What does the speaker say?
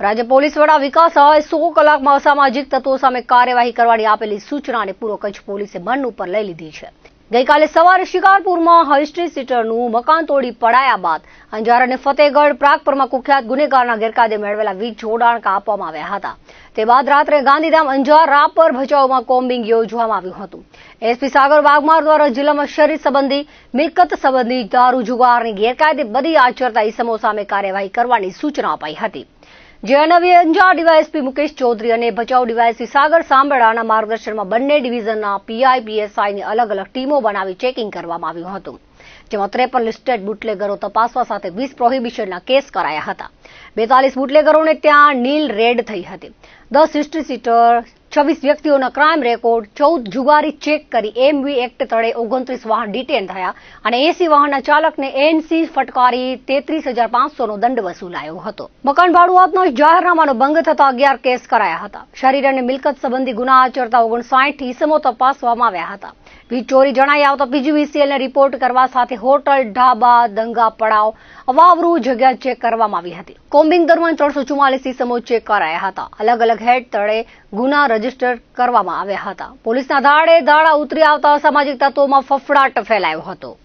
રાજ્ય પોલીસ વડા વિકાસ સહાયે 100 કલાકમાં અસામાજિક તત્વો સામે કાર્યવાહી કરવાની આપેલી સૂચનાને પૂર્વ કચ્છ પોલીસે મન ઉપર લઈ લીધી છે। ગઈકાલે સવારે શિકારપુરમાં હિસ્ટ્રી સીટરનું મકાન તોડી પડાયા બાદ અંજાર અને ફતેહગઢ પ્રાગપરમાં કુખ્યાત ગુનેગારના ગેરકાયદે મેળવેલા વીજ જોડાણ કાપવામાં આવ્યા હતા। તે બાદ રાત્રે ગાંધીધામ અંજાર રાપર ભચાઉમાં કોમ્બિંગ યોજવામાં આવ્યું હતું। એસપી સાગર વાઘમાર દ્વારા જિલ્લામાં શરીર સંબંધી મિલકત સંબંધી દારૂ જુગારની ગેરકાયદે બદી આચરતા ઇસમો સામે કાર્યવાહી કરવાની સૂચના અપાઈ હતી। જે અન્વયે અંજાર ડીવાયએસપી મુકેશ ચૌધરી અને ભચાઉ ડીવાયએસપી સાગર સાંભળાના માર્ગદર્શનમાં બંને ડિવિઝનના પીઆઈ પીએસઆઈની અલગ અલગ ટીમો બનાવી ચેકિંગ કરવામાં આવ્યું હતું, જેમાં 53 લિસ્ટેડ બુટલેગરો તપાસવા સાથે 20 પ્રોહિબિશનના કેસ કરાયા હતા। 42 બુટલેગરોને ત્યાં નીલ રેડ થઈ હતી। 10 હિસ્ટ્રી સીટર, 26 વ્યક્તિઓના ક્રાઇમ રેકોર્ડ, 14 જુગારી ચેક કરી એમવી એક્ટ તળે 29 વાહન ડિટેન થયા અને 80 વાહનના ચાલકને એનસી ફટકારી 33,500નો દંડ વસૂલાયો હતો। મકાન ભાડુઆતનો જાહેરનામાનો ભંગ થતા 11 કેસ કરાયા હતા। શરીર અને મિલકત સંબંધી ગુના આચરતા 59 ઇસમો તપાસવામાં આવ્યા હતા। વીજ ચોરી જણાઈ આવતા પીજીવીસીએલને રિપોર્ટ કરવા સાથે હોટલ, ઢાબા, દંગા પડાવ, અવાવરૂ જગ્યા ચેક કરવામાં આવી હતી। કોમ્બિંગ દરમિયાન 344 ઇસમો ચેક કરાયા હતા। અલગ અલગ હેડ તળે ગુના રજીસ્ટર કરવામાં આવ્યા હતા। પોલીસના દાડે દાડા ઉતરી આવતા અસામાજિક તત્વોમાં ફફડાટ ફેલાયો હતો।